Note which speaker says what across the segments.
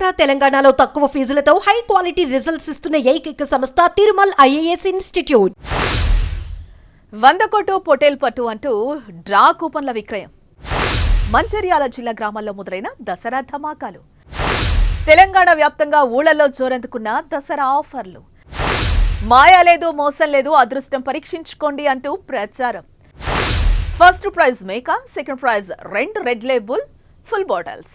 Speaker 1: ఆంధ్ర తెలంగాణలో తక్కువ ఫీజులతో high quality results ఇస్తున్న ఏకైక సంస్థ తిరుమల్ ఐఏఎస్ ఇన్స్టిట్యూట్.
Speaker 2: 100 కోటు పొటేల్ పట్టు అంటూ డ్రా కూపన్ల విక్రయం. మంచిర్యాల జిల్లా గ్రామాల్లో మొదలైన దసరా ధమాకాలు. తెలంగాణ వ్యాప్తంగా ఊళ్లలో జోరందుకున్న దసరా ఆఫర్లు. మాయా లేదు, మోసం లేదు, అదృష్టం పరీక్షించుకోండి అంటూ ప్రచారం. ఫస్ట్ ప్రైజ్ మేకా, second prize 2 red label full bottles,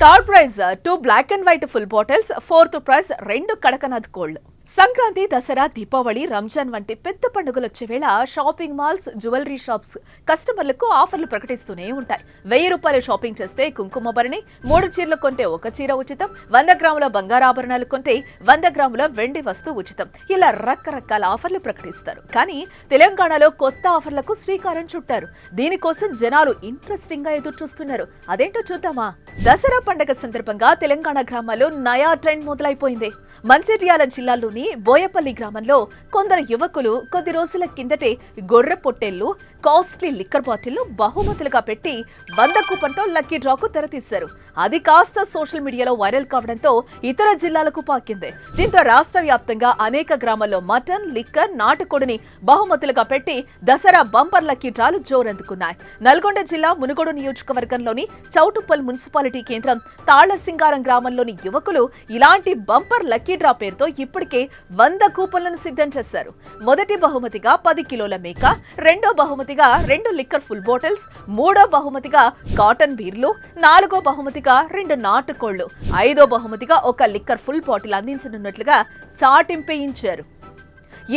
Speaker 2: third prize 2 black and white full bottles, fourth prize 2 Kadaknath కోళ్లు. సంక్రాంతి, దసరా, దీపావళి, రంజాన్ వంటి పెద్ద పండుగలు వచ్చే వేళ షాపింగ్ మాల్స్, జ్యువెలరీ షాప్స్ కస్టమర్లకు ఆఫర్లు ప్రకటిస్తూనే ఉంటాయి. 1000 రూపాయలు షాపింగ్ చేస్తే కుంకుమ భరణి, 3 చీరలు కొంటే 1 చీర ఉచితం, 100 గ్రాముల బంగారాభరణాలు కొంటే 100 గ్రాముల వెండి వస్తువు ఉచితం. ఇలా రకరకాల ఆఫర్లు ప్రకటిస్తారు. కానీ తెలంగాణలో కొత్త ఆఫర్లకు శ్రీకారం చుట్టారు. దీనికోసం జనాలు ఇంట్రెస్టింగ్ గా ఎదురు చూస్తున్నారు. అదేంటో చూద్దామా? దసరా పండుగ సందర్భంగా తెలంగాణ గ్రామాల్లో నయా ట్రెండ్ మొదలైపోయింది. మంచిర్యాల జిల్లాలోని బోయపల్లి గ్రామంలో కొందరు యువకులు కొద్ది రోజుల కిందటే గొర్రె పొట్టేళ్లు, కాస్ట్లీ లిక్కర్ బాటిళ్లు బహుమతులుగా పెట్టి 100 కూపన్తో లక్కీ డ్రాకు తెరతీశారు. అది కాస్త సోషల్ మీడియాలో వైరల్ కావడంతో ఇతర జిల్లాలకు పాకింది. దీంతో రాష్ట్ర వ్యాప్తంగా అనేక గ్రామాల్లో మటన్, లిక్కర్, నాటుకోడిని బహుమతులుగా పెట్టి దసరా బంపర్ లక్కీ డ్రాలు జోరందుకున్నాయి. నల్గొండ జిల్లా మునుగోడు నియోజకవర్గంలోని చౌటుప్పల్ మున్సిపాలిటీ కేంద్రం తాళ్లసింగారం గ్రామంలోని యువకులు ఇలాంటి బంపర్ లక్కీ డ్రా పేరుతో ఇప్పటికే 100 కూపన్లను సిద్ధం చేశారు. మొదటి బహుమతిగా 10 కిలోల మేక, రెండో బహుమతిగా 2 లిక్కర్ ఫుల్ బాటిల్స్, మూడో బహుమతిగా కాటన్ బీర్లు, నాలుగో బహుమతిగా 2 నాటుకోళ్లు, ఐదో బహుమతిగా 1 లిక్కర్ ఫుల్ బాటిల్ అందించనున్నట్లుగా చాటింపేయించారు.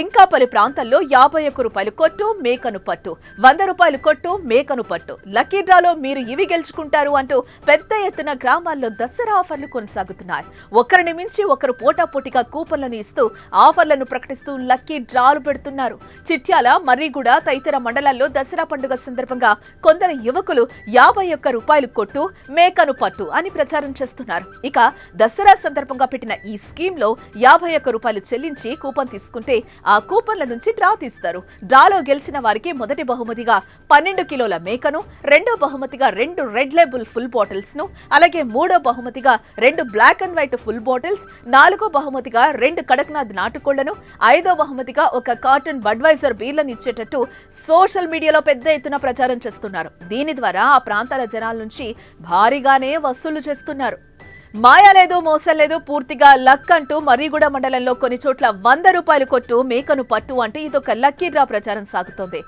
Speaker 2: ఇంకా పలు ప్రాంతాల్లో 51 రూపాయలు కొట్టు, మేకను పట్టు, 100 రూపాయలు కొట్టు, మేకను పట్టు, లక్కీ డ్రాలో మీరు ఇవి గెలుచుకుంటారు అంటూ పెద్ద ఎత్తున గ్రామాల్లో దసరా ఆఫర్లు కొనసాగుతున్నాయి. ఒకరిని మించి ఒకరు పోటాపోటీగా కూపన్లను ఇస్తూ ఆఫర్లను ప్రకటిస్తూ లక్కీ డ్రాలు పెడుతున్నారు. చిట్యాల, మర్రిగూడ తదితర మండలాల్లో దసరా పండుగ సందర్భంగా కొందరు యువకులు 51 రూపాయలు కొట్టు, మేకను పట్టు అని ప్రచారం చేస్తున్నారు. ఇక దసరా సందర్భంగా పెట్టిన ఈ స్కీమ్ లో 51 రూపాయలు చెల్లించి కూపన్ తీసుకుంటే ఆ కూపన్ల నుంచి డ్రా తీస్తారు. డ్రాలో గెలిచిన వారికి మొదటి బహుమతిగా 12 కిలోల మేకను, రెండో బహుమతిగా 2 రెడ్ లేబుల్ ఫుల్ బాటిల్స్ ను, అలాగే మూడో బహుమతిగా 2 black and white full bottles, నాలుగో బహుమతిగా 2 కడక్నాథ్ నాటుకోళ్లను, ఐదో బహుమతిగా 1 కార్టన్ బడ్వైజర్ బీర్లను ఇచ్చేటట్టు సోషల్ మీడియాలో పెద్ద ఎత్తున ప్రచారం చేస్తున్నారు. దీని ద్వారా ఆ ప్రాంతాల జనాల నుంచి భారీగానే వసూలు చేస్తున్నారు. మాయా లేదు, మోసం లేదు, పూర్తిగా లక్ అంటూ మర్రిగూడ మండలంలో కొన్ని చోట్ల 100 రూపాయలు కొట్టు, మేకను పట్టు అంటూ ఇదొక లక్కీ డ్రా ప్రచారం సాగుతోంది.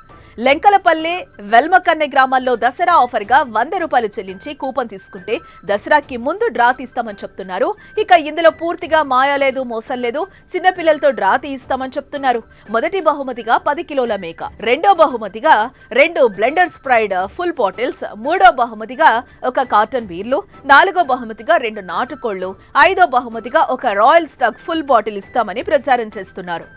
Speaker 2: లెంకలపల్లి, వెల్మకన్నె గ్రామాల్లో దసరా ఆఫర్ గా 100 రూపాయలు చెల్లించి కూపన్ తీసుకుంటే దసరాకి ముందు డ్రా తీస్తామని చెప్తున్నారు. ఇక ఇందులో పూర్తిగా మాయా లేదు, మోసం లేదు, చిన్నపిల్లలతో డ్రా తీయిస్తామని చెప్తున్నారు. మొదటి బహుమతిగా 10 కిలోల మేక, రెండో బహుమతిగా 2 బ్లెండర్ స్ప్రైడ్ ఫుల్ బాటిల్స్, మూడో బహుమతిగా 1 కార్టన్ బీర్లు, నాలుగో బహుమతిగా 2 నాటుకోళ్లు, ఐదో బహుమతిగా 1 రాయల్ స్టాక్ ఫుల్ బాటిల్ ఇస్తామని ప్రచారం చేస్తున్నారు.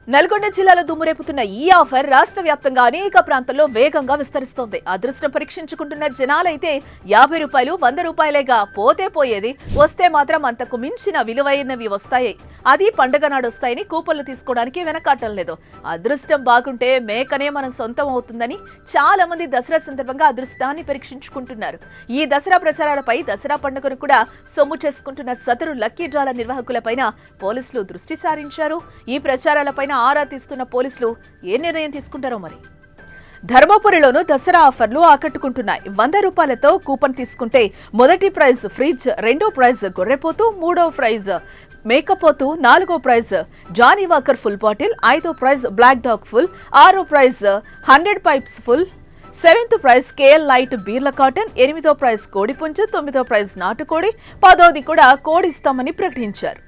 Speaker 2: నల్గొండ జిల్లాలో దుమ్మురేపుతున్న ఈ ఆఫర్ రాష్ట్ర వ్యాప్తంగా అనేక ప్రాంతాల్లో వేగంగా విస్తరిస్తోంది. అదృష్టం పరీక్షించుకుంటున్న జనాలైతే 50 రూపాయలు, 100 రూపాయలేగా పోతే పోయేది, వస్తే మాత్రం అంతకు మించిన విలువైనవి వస్తాయి. అది పండుగ నాడు వస్తాయని కూపన్లు తీసుకోవడానికి వెనకాటం లేదు. అదృష్టం బాగుంటే మేకనే మనం సొంతం అవుతుందని చాలా మంది దసరా సందర్భంగా అదృష్టాన్ని పరీక్షించుకుంటున్నారు. ఈ దసరా ప్రచారాలపై దసరా పండుగను కూడా సొమ్ము చేసుకుంటున్న సదరు లక్కీ డ్రాల నిర్వాహకులపైన పోలీసులు దృష్టి సారించారు. ఈ ప్రచారాలపైన ఆరా తీస్తున్న పోలీసులు ఏ నిర్ణయం తీసుకుంటారో మరి. ధర్మపురిలోనూ దసరా ఆఫర్లు ఆకట్టుకుంటున్నాయి. 100 రూపాయలతో కూపన్ తీసుకుంటే మొదటి ప్రైజ్ ఫ్రిడ్జ్, రెండో ప్రైజ్ గొర్రెపోతు, మూడో ప్రైజ్ మేకపోతు, నాలుగో prize Johnnie Walker full bottle, ఐదో ప్రైజ్ బ్లాక్ డాగ్ ఫుల్, ఆరో prize 100 pipes full, 7th prize KL light బీర్ల కాటన్, 8వ ప్రైజ్ కోడిపుంజు, 9వ ప్రైజ్ నాటుకోడి, 10వది కూడా కోడి ఇస్తామని ప్రకటించారు.